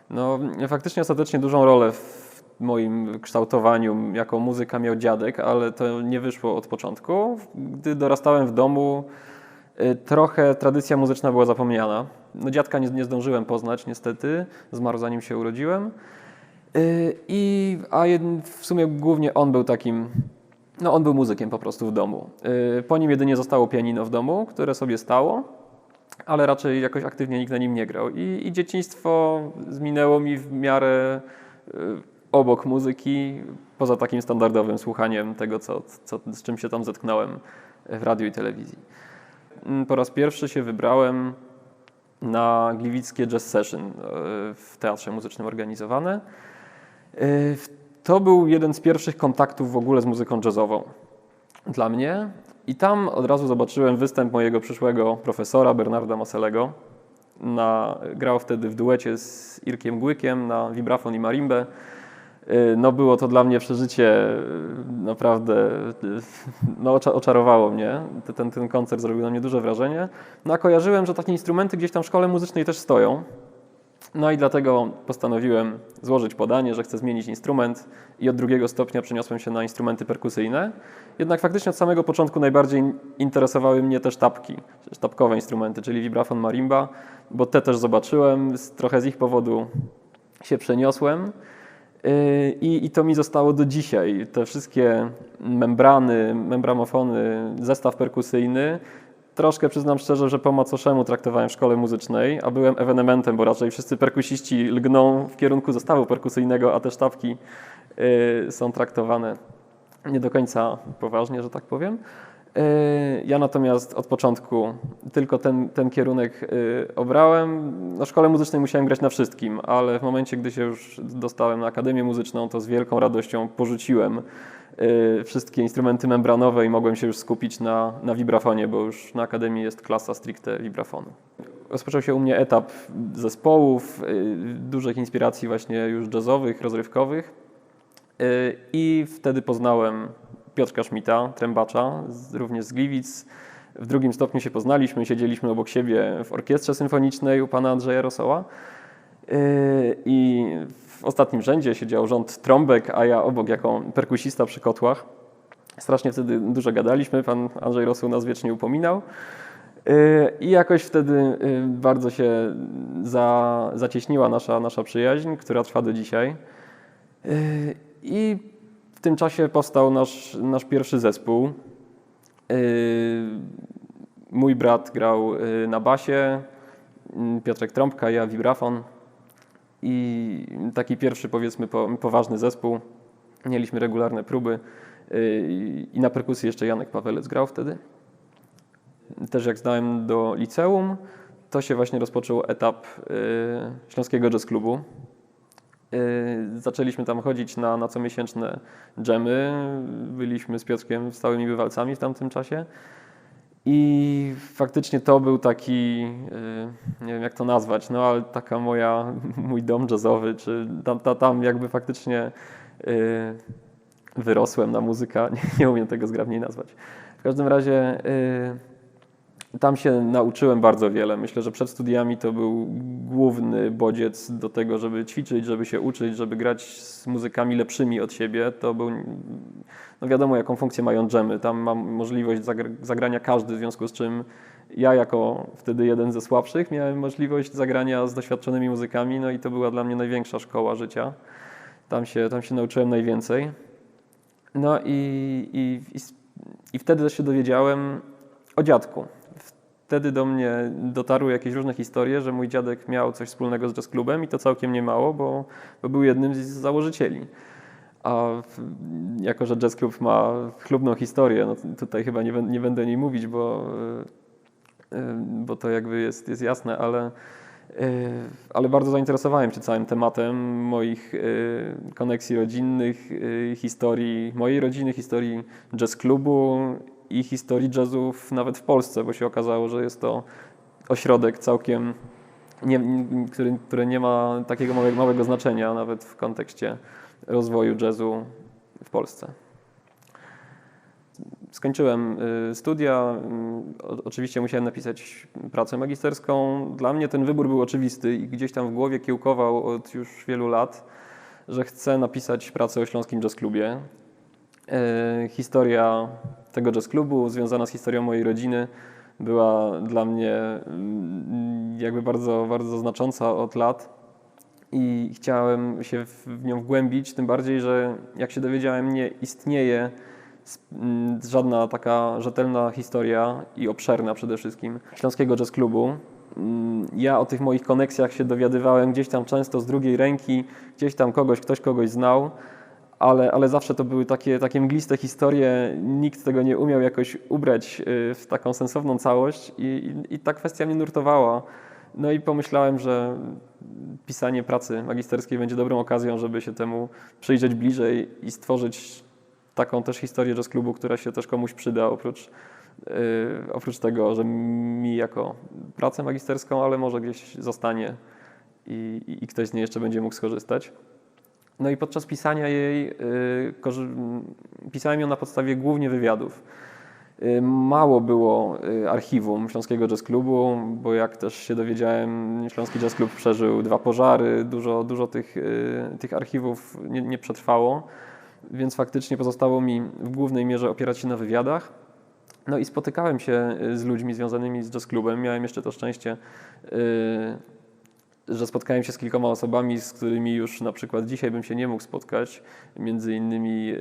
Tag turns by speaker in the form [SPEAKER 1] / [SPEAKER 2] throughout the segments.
[SPEAKER 1] No, faktycznie ostatecznie dużą rolę w moim kształtowaniu jako muzyka miał dziadek, ale to nie wyszło od początku. Gdy dorastałem w domu, trochę tradycja muzyczna była zapomniana. No, dziadka nie zdążyłem poznać niestety, zmarł zanim się urodziłem. W sumie głównie on był takim, no on był muzykiem po prostu w domu. Po nim jedynie zostało pianino w domu, które sobie stało, ale raczej jakoś aktywnie nikt na nim nie grał. I dzieciństwo zminęło mi w miarę obok muzyki, poza takim standardowym słuchaniem tego, z czym się tam zetknąłem w radiu i telewizji. Po raz pierwszy się wybrałem na gliwickie jazz session w Teatrze Muzycznym organizowane. To był jeden z pierwszych kontaktów w ogóle z muzyką jazzową dla mnie. I tam od razu zobaczyłem występ mojego przyszłego profesora Bernarda Maselego. Grał wtedy w duecie z Irkiem Głykiem na vibrafon i marimbę. No było to dla mnie przeżycie naprawdę, no oczarowało mnie. Ten koncert zrobił na mnie duże wrażenie. No a kojarzyłem, że takie instrumenty gdzieś tam w szkole muzycznej też stoją. No i dlatego postanowiłem złożyć podanie, że chcę zmienić instrument i od drugiego stopnia przeniosłem się na instrumenty perkusyjne. Jednak faktycznie od samego początku najbardziej interesowały mnie te sztabki, sztabkowe instrumenty, czyli vibrafon, marimba, bo te też zobaczyłem, trochę z ich powodu się przeniosłem. I to mi zostało do dzisiaj. Te wszystkie membrany, membramofony, zestaw perkusyjny. Troszkę przyznam szczerze, że po macoszemu traktowałem w szkole muzycznej, a byłem ewenementem, bo raczej wszyscy perkusiści lgną w kierunku zestawu perkusyjnego, a te sztabki są traktowane nie do końca poważnie, że tak powiem. Ja natomiast od początku tylko ten kierunek obrałem. Na szkole muzycznej musiałem grać na wszystkim, ale w momencie, gdy się już dostałem na Akademię Muzyczną, to z wielką radością porzuciłem wszystkie instrumenty membranowe i mogłem się już skupić na vibrafonie, bo już na Akademii jest klasa stricte vibrafonu. Rozpoczął się u mnie etap zespołów, dużych inspiracji właśnie już jazzowych, rozrywkowych i wtedy poznałem Piotrka Szmita, trębacza, również z Gliwic. W drugim stopniu się poznaliśmy, siedzieliśmy obok siebie w orkiestrze symfonicznej u pana Andrzeja Rosoła. I w ostatnim rzędzie siedział rząd trąbek, a ja obok jako perkusista przy kotłach. Strasznie wtedy dużo gadaliśmy, pan Andrzej Rosoł nas wiecznie upominał. I jakoś wtedy bardzo się zacieśniła nasza przyjaźń, która trwa do dzisiaj. I w tym czasie powstał nasz pierwszy zespół. Mój brat grał na basie, Piotrek trąbka, ja vibrafon. I taki pierwszy, powiedzmy, poważny zespół. Mieliśmy regularne próby i na perkusji jeszcze Janek Pawelec grał wtedy. Też jak zdałem do liceum, to się właśnie rozpoczął etap Śląskiego Jazz Klubu. Zaczęliśmy tam chodzić na comiesięczne dżemy. Byliśmy z Piotrkiem stałymi bywalcami w tamtym czasie. I faktycznie to był taki, nie wiem jak to nazwać, no ale taka mój dom jazzowy, czy tam jakby faktycznie wyrosłem na muzyka, nie umiem tego zgrabniej nazwać. W każdym razie tam się nauczyłem bardzo wiele. Myślę, że przed studiami to był główny bodziec do tego, żeby ćwiczyć, żeby się uczyć, żeby grać z muzykami lepszymi od siebie. To był, no wiadomo jaką funkcję mają dżemy. Tam mam możliwość zagrania każdy, w związku z czym ja jako wtedy jeden ze słabszych miałem możliwość zagrania z doświadczonymi muzykami, no i to była dla mnie największa szkoła życia. Tam się nauczyłem najwięcej. No i wtedy też się dowiedziałem o dziadku. Wtedy do mnie dotarły jakieś różne historie, że mój dziadek miał coś wspólnego z jazz klubem i to całkiem niemało, bo był jednym z założycieli. A jako, że jazz klub ma chlubną historię, no tutaj chyba nie będę o niej mówić, bo to jakby jest jasne, ale bardzo zainteresowałem się całym tematem moich koneksji rodzinnych, historii mojej rodziny, historii jazz klubu i historii jazzów nawet w Polsce, bo się okazało, że jest to ośrodek całkiem, który nie ma takiego małego znaczenia nawet w kontekście rozwoju jazzu w Polsce. Skończyłem studia, oczywiście musiałem napisać pracę magisterską. Dla mnie ten wybór był oczywisty i gdzieś tam w głowie kiełkował od już wielu lat, że chcę napisać pracę o Śląskim Jazz Klubie. Historia tego jazz klubu związana z historią mojej rodziny była dla mnie jakby bardzo, bardzo znacząca od lat i chciałem się w nią wgłębić, tym bardziej, że jak się dowiedziałem, nie istnieje żadna taka rzetelna historia i obszerna przede wszystkim Śląskiego Jazz Klubu. Ja o tych moich koneksjach się dowiadywałem gdzieś tam często z drugiej ręki, gdzieś tam ktoś kogoś znał, ale zawsze to były takie mgliste historie, nikt tego nie umiał jakoś ubrać w taką sensowną całość i ta kwestia mnie nurtowała. No i pomyślałem, że pisanie pracy magisterskiej będzie dobrą okazją, żeby się temu przyjrzeć bliżej i stworzyć taką też historię jazz klubu, która się też komuś przyda, oprócz tego, że mi jako pracę magisterską, ale może gdzieś zostanie i ktoś z niej jeszcze będzie mógł skorzystać. No i podczas pisania jej pisałem ją na podstawie głównie wywiadów. Mało było archiwum Śląskiego Jazz Klubu, bo jak też się dowiedziałem, Śląski Jazz Klub przeżył 2 pożary, dużo tych archiwów nie przetrwało, więc faktycznie pozostało mi w głównej mierze opierać się na wywiadach. No i spotykałem się z ludźmi związanymi z Jazz Klubem. Miałem jeszcze to szczęście, że spotkałem się z kilkoma osobami, z którymi już na przykład dzisiaj bym się nie mógł spotkać, między innymi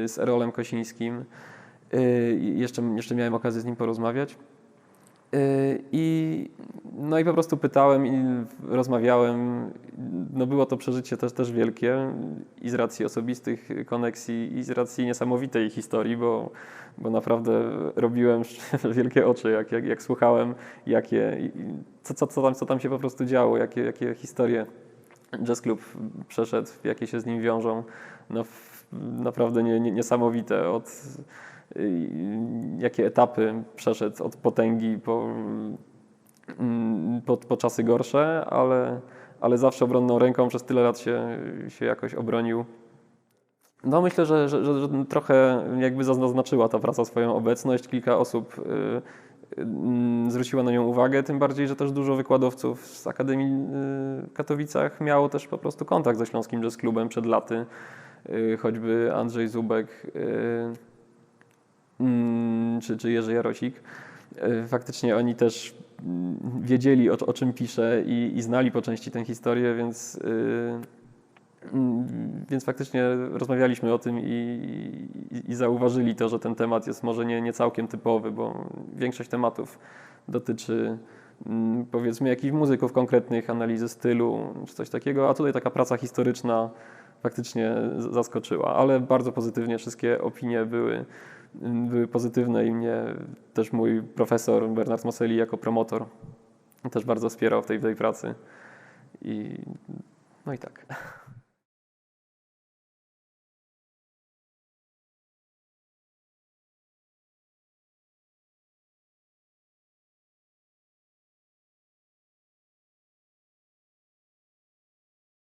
[SPEAKER 1] z Erolem Kosińskim. Jeszcze miałem okazję z nim porozmawiać. No i po prostu pytałem i rozmawiałem. No było to przeżycie też wielkie i z racji osobistych koneksji i z racji niesamowitej historii, bo naprawdę robiłem wielkie oczy, jak słuchałem, co tam się po prostu działo, jakie historie Jazz Club przeszedł, jakie się z nim wiążą. No, naprawdę niesamowite. Jakie etapy przeszedł od potęgi po czasy gorsze, ale zawsze obronną ręką przez tyle lat się jakoś obronił. No myślę, że trochę jakby zaznaczyła ta praca swoją obecność. Kilka osób zwróciło na nią uwagę, tym bardziej, że też dużo wykładowców z Akademii w Katowicach miało też po prostu kontakt ze Śląskim Jazz Klubem przed laty. Choćby Andrzej Zubek czy Jerzy Jarosik. Faktycznie oni też wiedzieli, o czym piszę i znali po części tę historię, więc faktycznie rozmawialiśmy o tym i zauważyli to, że ten temat jest może nie całkiem typowy, bo większość tematów dotyczy powiedzmy jakichś muzyków konkretnych, analizy stylu czy coś takiego, a tutaj taka praca historyczna faktycznie zaskoczyła, ale bardzo pozytywnie wszystkie opinie były pozytywne i mnie też mój profesor Bernard Moselli jako promotor też bardzo wspierał w tej pracy. No i tak.